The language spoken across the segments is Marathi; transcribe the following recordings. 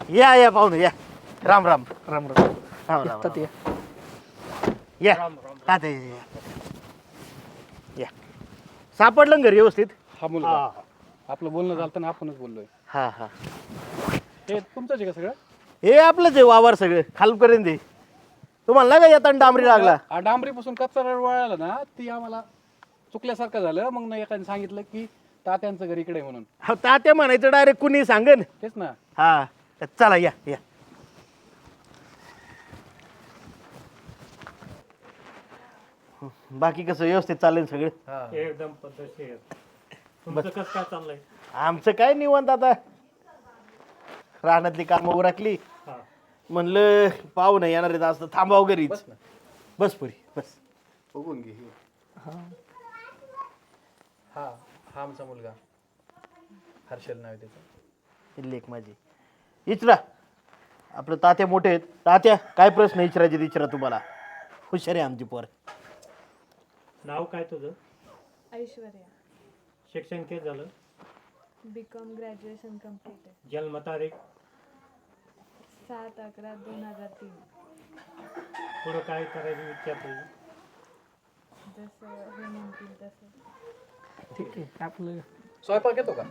या या पाहुणे या. राम राम राम राम राम राम तात्या. या तात्या या. या सापडलं घरी व्यवस्थित. हा मुलगा आपलं बोलणं झालं ना आपणच बोललोय. हा हा हे तुमचंच आहे का सगळं? हे आपलंच आहे वावर सगळं खालपर्यंत आहे. तुम्हाला नाही का येताना डांबरी लागला. डांबरीपासून कच्चा रोड वळाला ना ती आम्हाला चुकल्यासारखं झालं. मग एकाने सांगितलं की तात्यांचं घर इकडे आहे म्हणून. हो, तात्या म्हणायचं डायरेक्ट कुणी सांगन. तेच ना. हा चला या या. बाकी कसं व्यवस्थित चालेल सगळं? एकदम पद्धतशीर. तुमचं कसं काय चाललंय? आमचं काय निवांत आता रानातली कामं उरकली. हा. म्हणलं पाहुणं येणार आहेत असं थांबाव घरीच. बस ना. बस पुरी बस. बघून घे. हा हा आमचा मुलगा हर्षल नाव आहे त्याचं. लेख माझी इचरा. आपलं तात्या मोठे आहेत. तात्या काय प्रश्न विचारायचे विचारा तुम्हाला. हुशार आहे आमची पोर. नाव काय तुझं? ऐश्वर्या. शिक्षण किती झालं? बीकॉम ग्रॅज्युएशन कम्प्लीट आहे. जन्मतारीख? 7/11/2003. पुढं काय करायची इच्छा तुझी? जसं हे म्हणतील तसं. ठीक आहे. आपलं स्वयंपाक येतो का?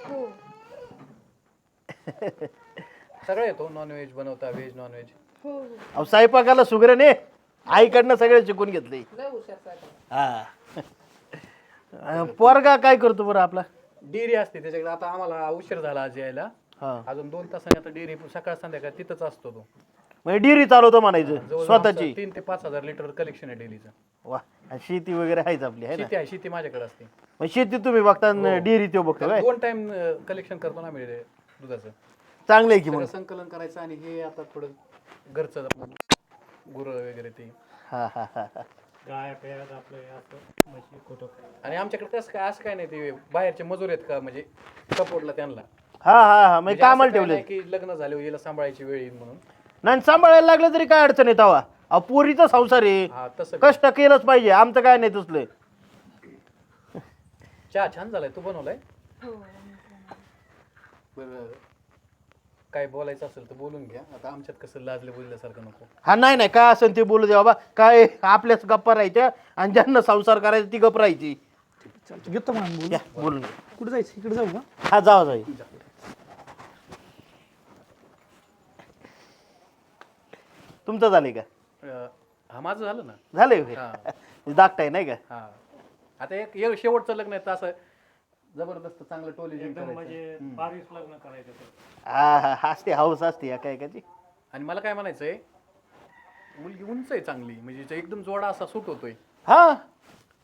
हो. सगळं येतो. नॉनव्हेज बनवता, व्हेज नॉनव्हेज. हो हो. अहो स्वयंपाकाला सुगरण आहे. आईकडनं सगळं शिकून घेतलंय. हा पोरगा काय करतो बरं आपला? डेअरी असते त्याच्याकडे. आता आम्हाला उशीर झाला आज यायला. हा अजून 2 तासांनी आता डेअरी सकाळ संध्याकाळ तिथंच असतो तो. म्हणजे डिरी चालवतो म्हणायचं जवळजवळ स्वतःची. 3 ते 5 हजार लिटर कलेक्शन आहे डेअरीचं. वा आणि शेती वगैरे आहेच आपली आहे ना. शेती आहे. शेती माझ्याकडे असते. मग शेती तुम्ही बघता डिरी तो बघतो काय? 2 टाइम कलेक्शन करतो ना मी दुधाचं. चांगलं आहे की मग. सगळं संकलन करायचं आणि हे आता थोडं घरचं गुरं वगैरे ते. हा हा हा हा. गाय पेयात आपलं हे असं म्हशी खोटं काय? आणि आमच्याकडे कसं काय असं काय नाही ते बाहेरचे मजूर आहेत का म्हणजे सपोर्टला त्यांना. हा हा हा म्हणजे म्हणजे कामाला असं काय ठेवले नाही की लग्न झाले हिला सांभाळायची वेळ येईल म्हणून. नाही सांभाळायला लागलं तरी काय अडचण आहे तवा. अहो पोरीचा संसार आहे. हा तसं. कष्ट केलंच पाहिजे. आमचं काय नाही तसलं. चहा छान झालाय. तू बनवलाय? हो. बरं काय बोलायचं असेल तर बोलून घ्या. आता आमच्यात कसं लाजले बोलल्यासारखं नको. हा नाही नाही काय असेल ते बोलू दे बाबा. काय आपल्याच गप्पा राहायच्या आणि ज्यांना संसार करायचा ती गप्प राहायची. चालतं घेतो म्हणून. या बोलून घे. कुठे जायचं? इकडे जाऊ का? हा जावा जाई. तुमचं झालंय का? हा माझं झालं ना. झालंय हा. दाखताय नाही का? हा आता एक शेवटचं लग्न आहे तर असं जबरदस्त चांगलं टोली एकदम म्हणजे बारीस लग्न करायचं होतं. हा हा असते हाऊस असते या काय काची. आणि मला काय म्हणायचंय मुलगी उंच आहे चांगली म्हणजे एकदम जोडा असा सूट होतोय. हा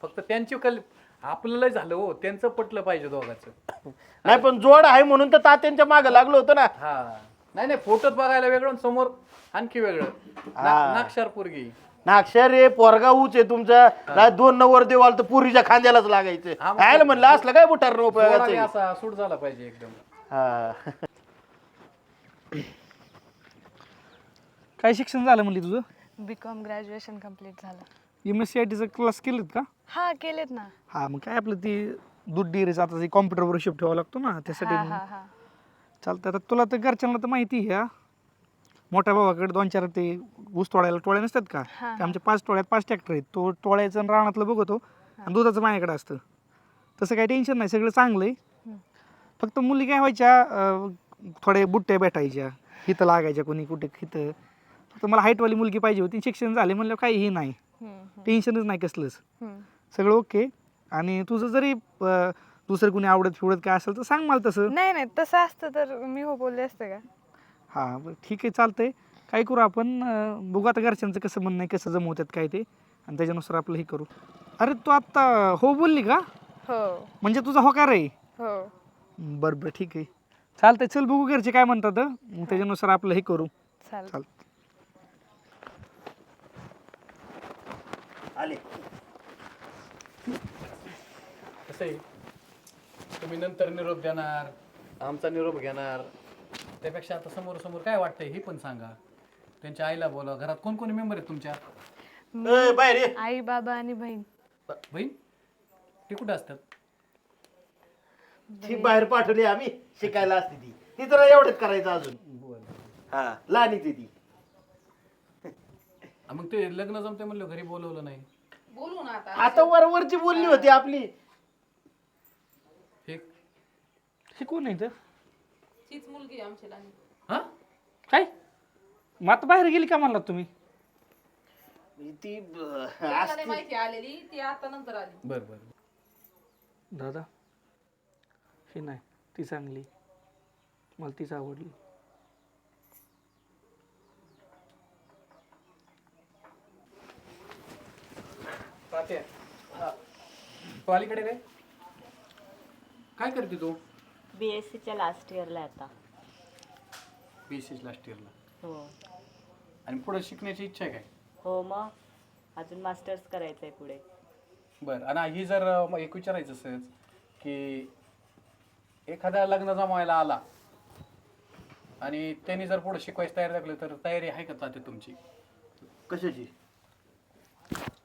फक्त त्यांची आपल्याला झालं हो त्यांचं पटलं पाहिजे दोघांचं. नाही पण जोड आहे म्हणून तर तात्यांच्या मागे लागलो होतो ना. हा नाही फोटोत बघायला वेगळं आणि समोर आणखी वेगळं. नागशार पोरगी. नाक्षर रे पोरगा ऊच आहे तुमचा. नाही 2 नवर देवाल तर पुरीच्या खांद्यालाच लागायचं. आयला म्हणलं असलं काय बुटार जोडा उपयोगाचं. असा सूट झाला पाहिजे एकदम. हा काय शिक्षण झालं म्हणली तुझं? बीकॉम ग्रॅज्युएशन कम्प्लीट झालं. MSCITचा क्लास केलेत का? हा केलेत ना. हा मग काय आपलं ती दूध डेअरीचं आता कॉम्प्युटरवर शिफ्ट ठेवावं लागतो ना त्यासाठी. हा हा हा. चालतं. आता तुला तर घरच्यांना तर माहिती आहे हा. मोठ्या भावाकडे 2-4 ते ऊस तोडायला टोळ्या नसतात का? हा, ते आमच्या 5 टोळ्यात 5 ट्रॅक्टर आहेत. तो टोळ्याचं आणि रानातलं बघतो आणि दुधाचं माझ्याकडे असतं. तसं काही टेन्शन नाही. सगळं चांगलं आहे. फक्त मुली काय व्हायच्या थोडे बुट्ट्या भेटायच्या हिथं लागायच्या कोणी कुठे हिथं. फक्त मला हाईटवाली मुलगी पाहिजे होती. शिक्षण झाले म्हणलं काहीही नाही. टेन्शनच नाही कसलंच. सगळं ओके. आणि तुझं जरी दुसरं कोणी आवडत फिवडत काय असेल तर सांग मला तसं. नाही नाही तसं असतं तर मी हो बोलले असते का? हां बरं ठीक आहे चालतंय. काय करू आपण बघू आता घरच्यांचं कसं म्हणणं आहे कसं जमवतात काय ते आणि त्याच्यानुसार आपलं हे करू. अरे तू आत्ता हो बोलली का? हो म्हणजे तुझा होकार आहे? हो. बरं बरं ठीक आहे चालतंय. चल बघू घरचे काय म्हणतात मग त्याच्यानुसार आपलं हे करू. चालेल. आले. कसं आहे तुम्ही नंतर निरोप देणार आमचा निरोप घेणार त्यापेक्षा आता समोर समोर काय वाटतंय हे पण सांगा. त्यांच्या आईला बोला. घरात कोण कोणी मेंबर आहेत तुमच्या? बाहेर ये. आई बाबा आणि बहीण. बहीण ते कुठं असतात? ती बाहेर पाठवली आम्ही शिकायला असते ती. ती तर एवढंच करायचं अजून. हा लहान ती ती मग ते लग्न जमते म्हणलं घरी बोलवलं नाही. बोलू ना आता. आता वरवरची बोलली होती आपली. हे हे कोण आहे तर तीच मुलगी आहे आमची लहान. हा काय मग आता बाहेर गेली का म्हणला तुम्ही? ती तिला नाही माहिती आलेली, ती आता नंतर आली. बर बर. दादा हे नाही ती चांगली, मला तीच आवडली. तात्या, तू अलीकडे रे काय करते तू? BSc लास्ट इयरला आता. BSc लास्ट इयरला. हो आणि पुढे शिकण्याची इच्छा आहे काय? हो मग अजून मास्टर्स करायचंय पुढे. बर. आणि ही जर मग एक विचारायचं असंच की एखाद्या लग्न जमायला आला आणि त्यांनी जर पुढे शिकवायची तयारी दाखवली तर तयारी आहे का तात्या तुमची? कशाची?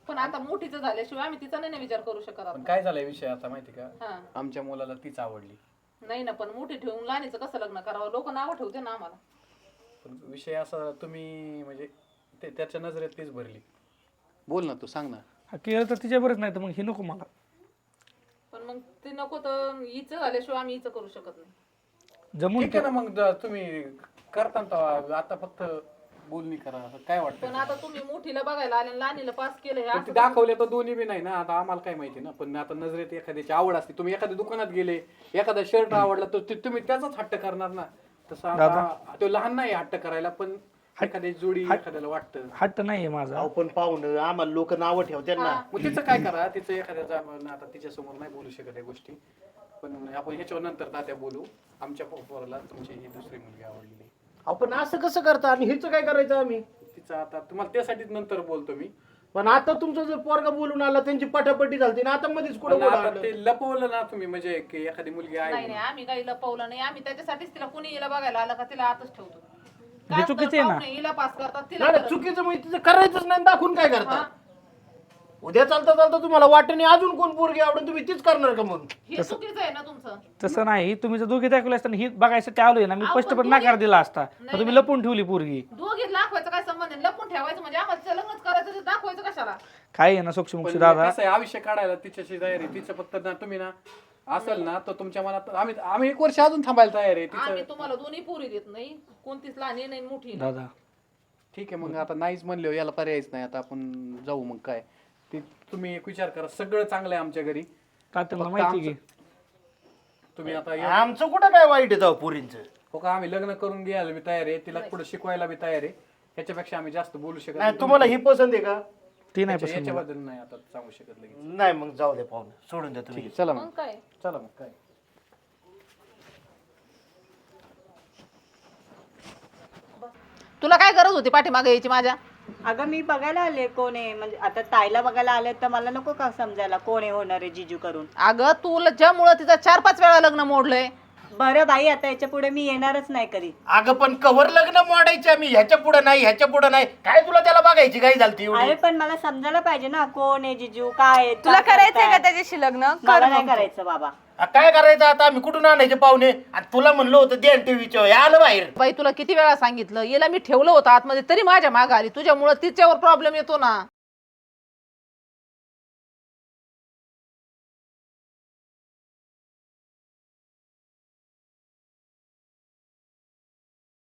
पण आता मोठीच झाल्याशिवाय आम्ही तिचा नाही ना विचार करू शकत पण आपण. काय झालाय विषय आता माहिती का? हा आमच्या मुलाला तीच आवडली. नाही ना, पण मोठी ठेवून लहानीचं कसं लग्न करावं? लोक नावं ठेवते ना आम्हाला. पण विषय असा तुम्ही म्हणजे त्याच्या नजरेत तीच भरली. बोल ना तू, सांग ना. हा केलं तर तिच्या बरंच नाही तर मग हे नको मला. पण मग ते नको तर हिचं झाल्याशिवाय आम्ही हिचं करू शकत नाही. जमून ठीक आहे ना, मग तुम्ही करता ना. आता फक्त बोलणी करा. असं काय वाटतं? पण आता तुम्ही मोठीला बघायला आले आणि लहानीला पास केलं हे पण असं ते दाखवले तर दोन्ही बी नाही ना. आता आम्हाला काय माहिती ना. पण आता नजरेत एखाद्याची आवड असते. तुम्ही एखाद्या दुकानात गेले, एखादा शर्ट आवडला तर तुम्ही त्याचाच हट्ट करणार ना. तसं आता तो लहान नाही हट्ट करायला, पण एखादी जोडी एखाद्याला वाटतं. हट्ट नाहीये माझा. अहो पण पाहुणं आम्हाला लोक नावं ठेवतात ना. मग तिचं काय करा, तिचं एखाद्याचा आता तिच्या समोर नाही बोलू शकत या गोष्टी. पण आपण ह्याच्यावर नंतर तात्या बोलू. आमच्या पोराला तुमची ही दुसरी मुलगी आवडलेली. आपण असं कसं करता आणि हिचं काय करायचं आम्ही? तिचं आता तुम्हाला त्यासाठीच नंतर बोलतो मी. पण आता तुमचा जर पोरगा बोलून आला त्यांची पटापटी झाली ना, आता मध्येच कुठं पण बोलू आता आणलं? ते लपवलं ना तुम्ही, म्हणजे की एखादी मुलगी आहे नाही नाही, आम्ही काही लपवलं नाही. आम्ही त्याच्यासाठीच तिला कुणी हिला बघायला आलं का तिला आतच ठेवतो. हे काय चुकीचं आहे ना. पाहुणे हिला पास करतात, तिला नाही करत. चुकीचं म्हणजे तिचं करायचंच नाही, दाखवून काय करता? उद्या चालता चालता तुम्हाला वाटत नाही अजून कोण पोरगी आवडून तुम्ही तीच करणार का मग? हे चुकीचं आहे ना तुमचं. तसं नाही, तुम्ही जर दोघे दाखवले असताना ही बघायसाठी आलोय ना, मी अहो, स्पष्टपणे पण नकार दिला असता. पण तुम्ही लपून ठेवली पोरगी. दोघीत दाखवायचं काय संबंध आहे? लपून ठेवायचं म्हणजे आम्हाला तिचं लग्नच करायचं, ते दाखवायचं कशाला? काय आहे ना सोक्षमुक्षी पण दादा, कसं आहे, आयुष्य काढायला तिच्याशी तयारी. तिचं फक्त ना तुम्ही ना असेल ना तर तुमच्या मनात आम्ही 1 वर्ष अजून थांबायला तयार आहे. आम्ही तिचं तुम्हाला दोन्ही पोरी देत नाही, कोणतीच लहान नाही मोठी नाही. दादा ठीक आहे. मग आता नाहीच म्हणले याला पर्यायच नाही. आता आपण जाऊ. मग काय ते तुम्ही एक विचार करा. सगळं चांगलं आहे आमच्या घरी. तात्याला फक्त माहिती की तुम्ही आता आमचं कुठं काय वाईट आहे पोरींचं? हो का, आम्ही लग्न करून घ्यायला बी तयार आहे. तिला पुढे शिकवायला बी तयार आहे. ह्याच्यापेक्षा आम्ही जास्त बोलू शकत नाही तुम्हाला ही पसंत आहे का? ती नाही पसंत मला. याच्याबद्दल नाही आता सांगू शकत लगेच. नाही मग जाऊ दे पाहुणं, सोडून द्या तुम्ही. चला मग मग, काय? चला मग काय. तुला काय गरज होती पाठीमागे यायची माझ्या? अगं मी बघायला आले कोण आहे, म्हणजे आता ताईला बघायला आले तर मला नको का समजायला कोण आहे होणार आहे जिजू करून. अगं तुला ज्यामुळं तिचं 4-5 वेळा लग्न मोडलंय. बरं बाई, आता याच्या पुढे मी येणारच नाही कधी. अगं पण कवर लग्न मोडायचे आम्ही, ह्याच्या पुढे नाही ह्याच्या पुढे नाही. काय तुला त्याला बघायची काय झाली एवढी? अरे पण मला समजायला पाहिजे ना कोण आहे जिजू, काय आहे, तुला का करायचंय का करताय? त्याच्याशी लग्न? मला कर नाही मग. करायचं बाबा. काय करायचं आता? आम्ही कुठून आणायचे पाहुणे? आणि तुला म्हणलं होतं देण टीव्हीचं, हे आलं बाहेर. बाई तुला किती वेळा सांगितलं, याला मी ठेवलं होतं आतमध्ये तरी माझ्या मागं आली. तुझ्यामुळं तिच्यावर प्रॉब्लेम येतो ना.